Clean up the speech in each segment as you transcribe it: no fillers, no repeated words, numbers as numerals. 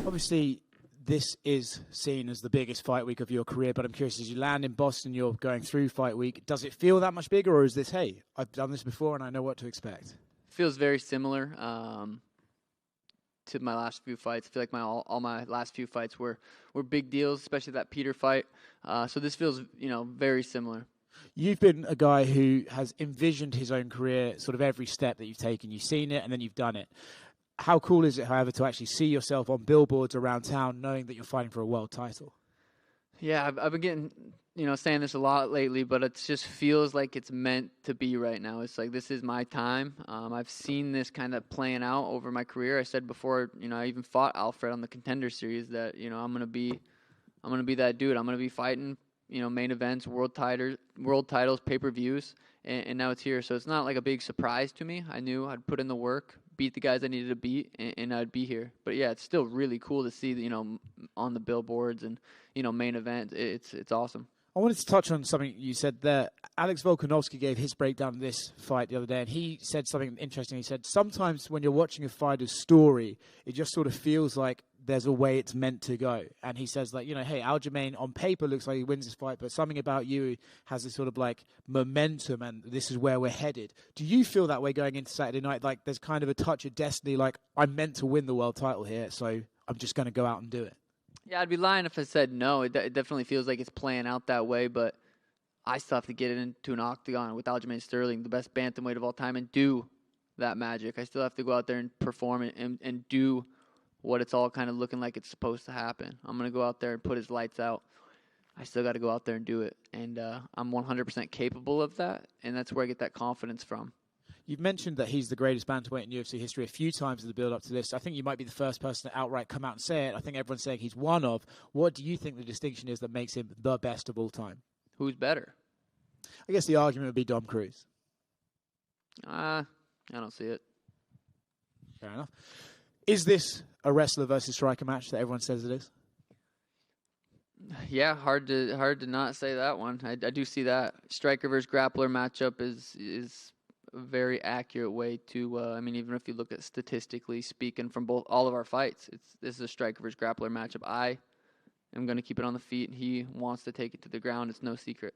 Obviously, this is seen as the biggest fight week of your career, but I'm curious, as you land in Boston, you're going through fight week, does it feel that much bigger, or is this, hey, I've done this before and I know what to expect? Feels very similar to my last few fights. I feel like all my last few fights were big deals, especially that Peter fight. So this feels, very similar. You've been a guy who has envisioned his own career, sort of every step that you've taken. You've seen it and then you've done it. How cool is it, however, to actually see yourself on billboards around town knowing that you're fighting for a world title? Yeah, I've been getting, saying this a lot lately, but it just feels like it's meant to be right now. It's like, this is my time. I've seen this kind of playing out over my career. I said before, I even fought Alfred on the Contender Series that, I'm going to be that dude. I'm going to be fighting, main events, world titles, pay-per-views, and now it's here. So it's not like a big surprise to me. I knew I'd put in the work, beat the guys I needed to beat, and I'd be here. But yeah, it's still really cool to see, on the billboards and, main event. It's awesome. I wanted to touch on something you said there. Alex Volkanovski gave his breakdown of this fight the other day, and he said something interesting. He said, sometimes when you're watching a fighter's story, it just sort of feels like there's a way it's meant to go. And he says, like, hey, Aljamain on paper looks like he wins this fight, but something about you has this sort of like momentum, and this is where we're headed. Do you feel that way going into Saturday night? Like there's kind of a touch of destiny, like I'm meant to win the world title here, so I'm just going to go out and do it? Yeah, I'd be lying if I said no. It definitely feels like it's playing out that way, but I still have to get into an octagon with Aljamain Sterling, the best bantamweight of all time, and do that magic. I still have to go out there and perform and do what it's all kind of looking like it's supposed to happen. I'm going to go out there and put his lights out. I still got to go out there and do it, and I'm 100% capable of that, and that's where I get that confidence from. You've mentioned that he's the greatest bantamweight in UFC history a few times in the build-up to this. I think you might be the first person to outright come out and say it. I think everyone's saying he's one of. What do you think the distinction is that makes him the best of all time? Who's better? I guess the argument would be Dom Cruz. I don't see it. Fair enough. Is this a wrestler versus striker match that everyone says it is? Yeah, hard to not say that one. I do see that. Striker versus grappler matchup is a very accurate way to, even if you look at statistically speaking from all of our fights, this is a striker versus grappler matchup. I am going to keep it on the feet, and he wants to take it to the ground. It's no secret.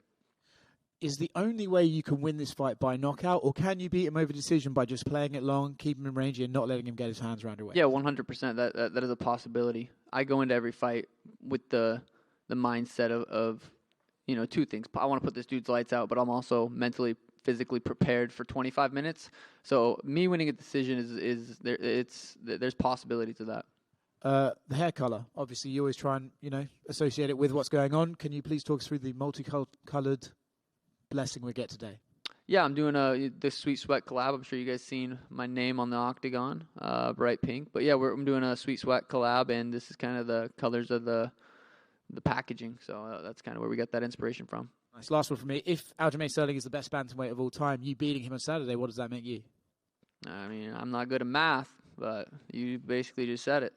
Is the only way you can win this fight by knockout, or can you beat him over decision by just playing it long, keeping him in range, and not letting him get his hands around your way? Yeah, 100%. That is a possibility. I go into every fight with the mindset of two things. I want to put this dude's lights out, but I'm also mentally, physically prepared for 25 minutes. So me winning a decision there's possibility to that. The hair color, obviously you always try and associate it with what's going on. Can you please talk us through the multicolored blessing we get today? Yeah, I'm doing the Sweet Sweat collab. I'm sure you guys seen my name on the octagon, bright pink. But yeah, I'm doing a Sweet Sweat collab, and this is kind of the colors of the packaging. So that's kind of where we got that inspiration from. Nice. Last one for me. If Aljamain Sterling is the best bantamweight of all time, you beating him on Saturday, what does that make you? I'm not good at math, but you basically just said it.